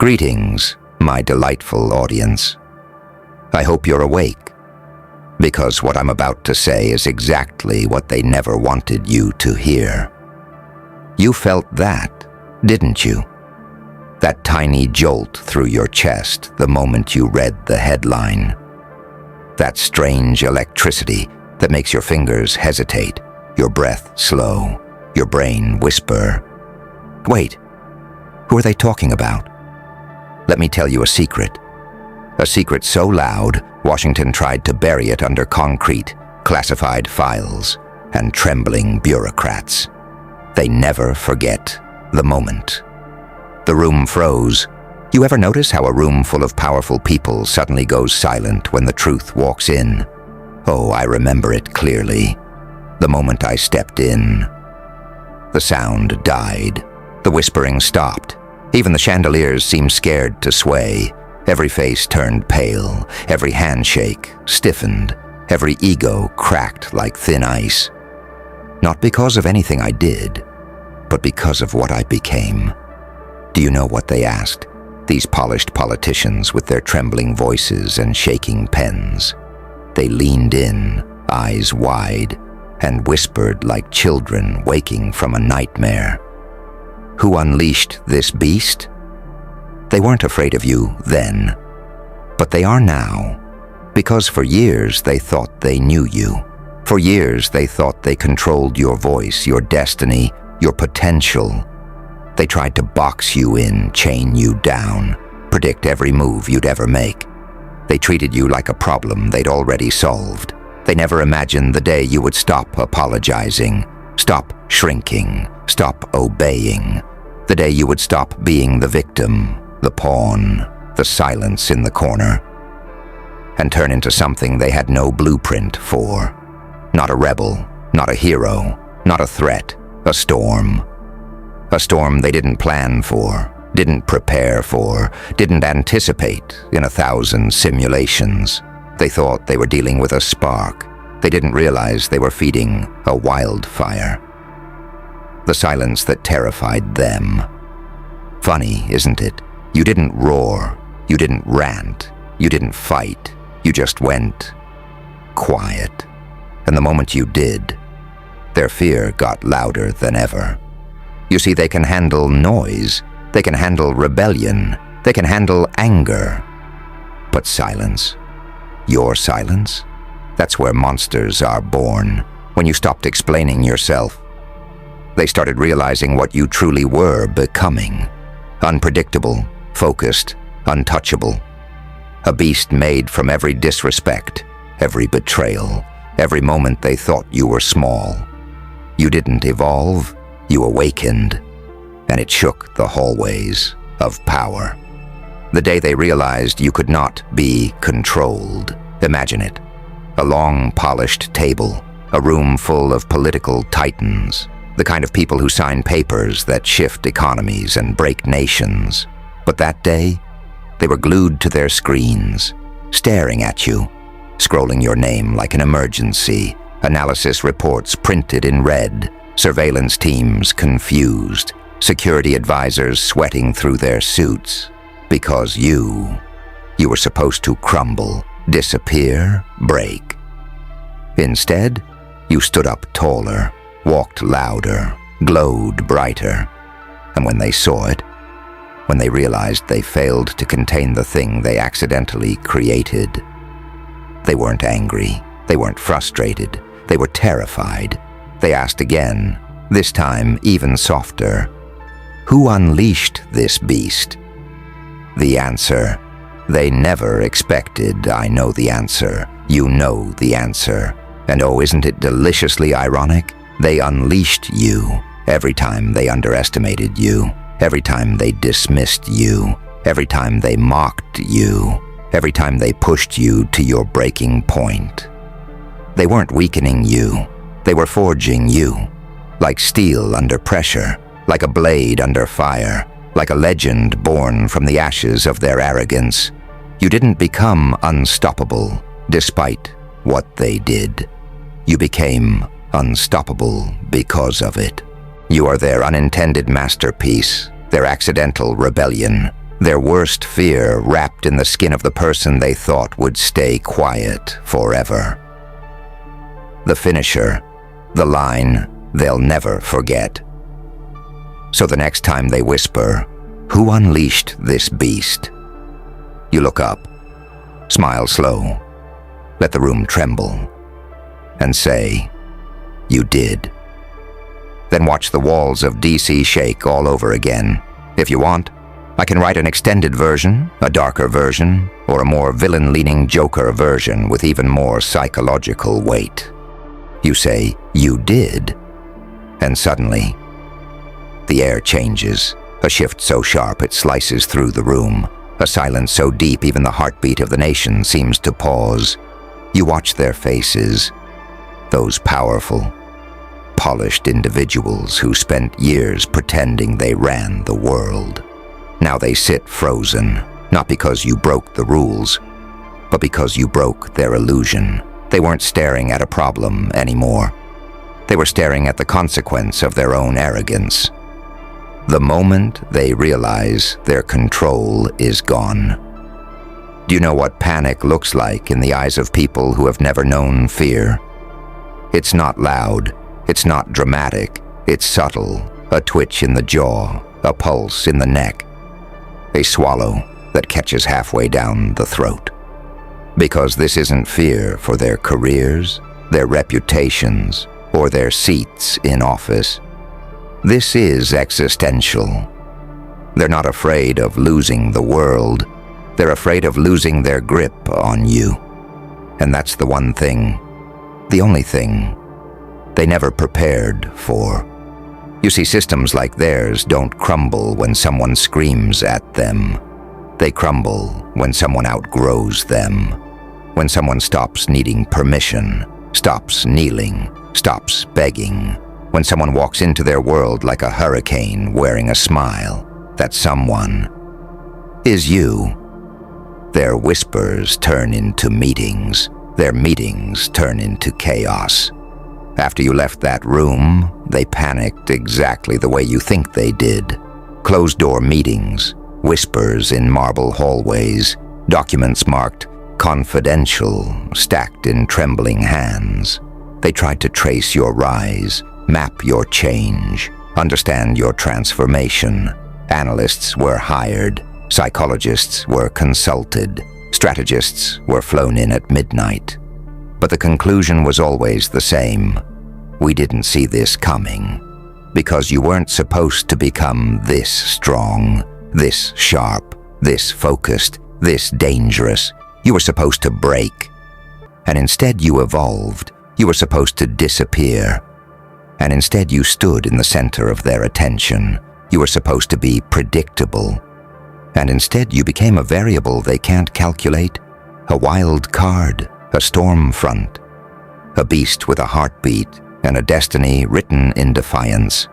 Greetings, my delightful audience. I hope you're awake, because what I'm about to say is exactly what they never wanted you to hear. You felt that, didn't you? That tiny jolt through your chest the moment you read the headline. That strange electricity that makes your fingers hesitate, your breath slow, your brain whisper, "Wait, who are they talking about?" Let me tell you a secret. A secret so loud, Washington tried to bury it under concrete, classified files, and trembling bureaucrats. They never forget the moment. The room froze. You ever notice how a room full of powerful people suddenly goes silent when the truth walks in? Oh, I remember it clearly. The moment I stepped in. The sound died. The whispering stopped. Even the chandeliers seemed scared to sway. Every face turned pale. Every handshake stiffened. Every ego cracked like thin ice. Not because of anything I did, but because of what I became. Do you know what they asked? These polished politicians with their trembling voices and shaking pens. They leaned in, eyes wide, and whispered like children waking from a nightmare. Who unleashed this beast? They weren't afraid of you then, but they are now, because for years they thought they knew you. For years they thought they controlled your voice, your destiny, your potential. They tried to box you in, chain you down, predict every move you'd ever make. They treated you like a problem they'd already solved. They never imagined the day you would stop apologizing, stop shrinking, stop obeying. The day you would stop being the victim, the pawn, the silence in the corner, and turn into something they had no blueprint for. Not a rebel, not a hero, not a threat, a storm. A storm they didn't plan for, didn't prepare for, didn't anticipate in 1,000 simulations. They thought they were dealing with a spark. They didn't realize they were feeding a wildfire. The silence that terrified them. Funny, isn't it? You didn't roar, you didn't rant, you didn't fight, you just went quiet. And the moment you did, their fear got louder than ever. You see, they can handle noise, they can handle rebellion, they can handle anger. But silence, your silence, that's where monsters are born. When you stopped explaining yourself, they started realizing what you truly were becoming. Unpredictable, focused, untouchable. A beast made from every disrespect, every betrayal, every moment they thought you were small. You didn't evolve, you awakened, and it shook the hallways of power. The day they realized you could not be controlled. Imagine it. A long, polished table, a room full of political titans, the kind of people who sign papers that shift economies and break nations. But that day, they were glued to their screens, staring at you, scrolling your name like an emergency, analysis reports printed in red, surveillance teams confused, security advisors sweating through their suits, because you were supposed to crumble, disappear, break. Instead, you stood up taller, walked louder, glowed brighter, and when they saw it, when they realized they failed to contain the thing they accidentally created, they weren't angry, they weren't frustrated, they were terrified. They asked again, this time even softer, who unleashed this beast? The answer, they never expected. I know the answer, you know the answer. And oh, isn't it deliciously ironic? They unleashed you every time they underestimated you, every time they dismissed you, every time they mocked you, every time they pushed you to your breaking point. They weren't weakening you, they were forging you, like steel under pressure, like a blade under fire, like a legend born from the ashes of their arrogance. You didn't become unstoppable despite what they did. You became unstoppable because of it. You are their unintended masterpiece, their accidental rebellion, their worst fear wrapped in the skin of the person they thought would stay quiet forever. The finisher, the line they'll never forget. So the next time they whisper, "Who unleashed this beast?" you look up, smile slow, let the room tremble, and say, "You did." Then watch the walls of DC shake all over again. If you want, I can write an extended version, a darker version, or a more villain-leaning Joker version with even more psychological weight. You say, "You did," and suddenly, the air changes, a shift so sharp it slices through the room, a silence so deep even the heartbeat of the nation seems to pause. You watch their faces, those powerful, polished individuals who spent years pretending they ran the world. Now they sit frozen, not because you broke the rules, but because you broke their illusion. They weren't staring at a problem anymore. They were staring at the consequence of their own arrogance. The moment they realize their control is gone. Do you know what panic looks like in the eyes of people who have never known fear? It's not loud, it's not dramatic, it's subtle, a twitch in the jaw, a pulse in the neck, a swallow that catches halfway down the throat. Because this isn't fear for their careers, their reputations, or their seats in office. This is existential. They're not afraid of losing the world. They're afraid of losing their grip on you. And that's the one thing, the only thing, they never prepared for. You see, systems like theirs don't crumble when someone screams at them. They crumble when someone outgrows them. When someone stops needing permission, stops kneeling, stops begging. When someone walks into their world like a hurricane wearing a smile. That someone is you. Their whispers turn into meetings. Their meetings turn into chaos. After you left that room, they panicked exactly the way you think they did. Closed-door meetings, whispers in marble hallways, documents marked confidential, stacked in trembling hands. They tried to trace your rise, map your change, understand your transformation. Analysts were hired, psychologists were consulted, strategists were flown in at midnight. But the conclusion was always the same. We didn't see this coming. Because you weren't supposed to become this strong, this sharp, this focused, this dangerous. You were supposed to break. And instead you evolved. You were supposed to disappear. And instead you stood in the center of their attention. You were supposed to be predictable. And instead you became a variable they can't calculate, a wild card, a storm front, a beast with a heartbeat and a destiny written in defiance.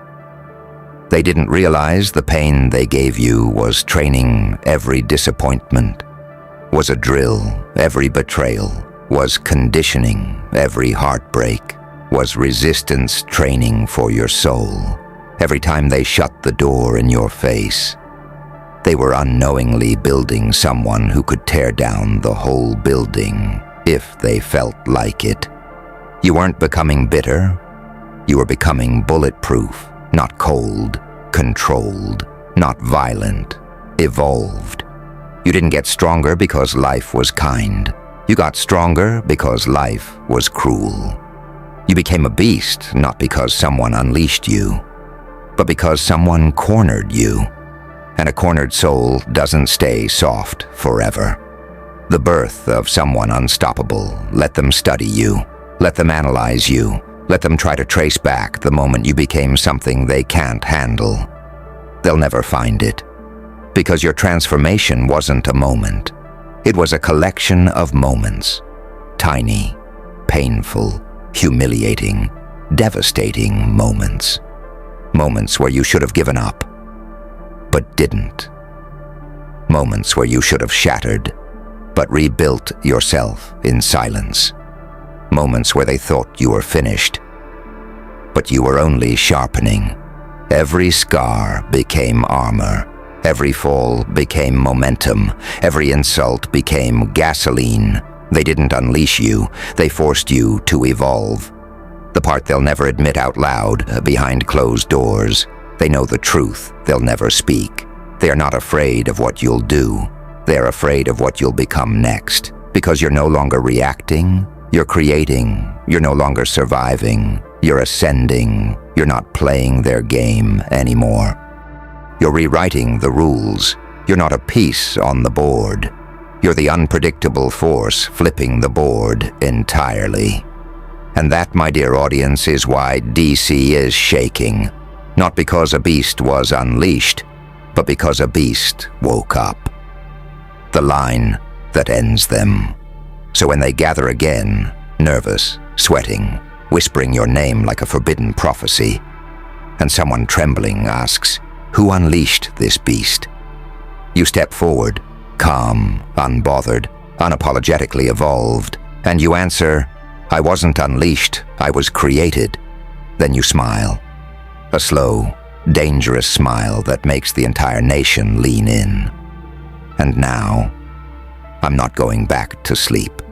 They didn't realize the pain they gave you was training every disappointment, was a drill every betrayal, was conditioning every heartbreak, was resistance training for your soul. Every time they shut the door in your face, they were unknowingly building someone who could tear down the whole building if they felt like it. You weren't becoming bitter. You were becoming bulletproof, not cold, controlled, not violent, evolved. You didn't get stronger because life was kind. You got stronger because life was cruel. You became a beast not because someone unleashed you, but because someone cornered you. And a cornered soul doesn't stay soft forever. The birth of someone unstoppable, let them study you, let them analyze you, let them try to trace back the moment you became something they can't handle. They'll never find it, because your transformation wasn't a moment. It was a collection of moments, tiny, painful, humiliating, devastating moments. Moments where you should have given up, but didn't. Moments where you should have shattered, but rebuilt yourself in silence. Moments where they thought you were finished, but you were only sharpening. Every scar became armor. Every fall became momentum. Every insult became gasoline. They didn't unleash you. They forced you to evolve. The part they'll never admit out loud, behind closed doors. They know the truth. They'll never speak. They are not afraid of what you'll do. They are afraid of what you'll become next. Because you're no longer reacting. You're creating. You're no longer surviving. You're ascending. You're not playing their game anymore. You're rewriting the rules. You're not a piece on the board. You're the unpredictable force flipping the board entirely. And that, my dear audience, is why DC is shaking. Not because a beast was unleashed, but because a beast woke up. The line that ends them. So when they gather again, nervous, sweating, whispering your name like a forbidden prophecy, and someone trembling asks, "Who unleashed this beast?" You step forward, calm, unbothered, unapologetically evolved, and you answer, "I wasn't unleashed, I was created." Then you smile. A slow, dangerous smile that makes the entire nation lean in. And now, I'm not going back to sleep.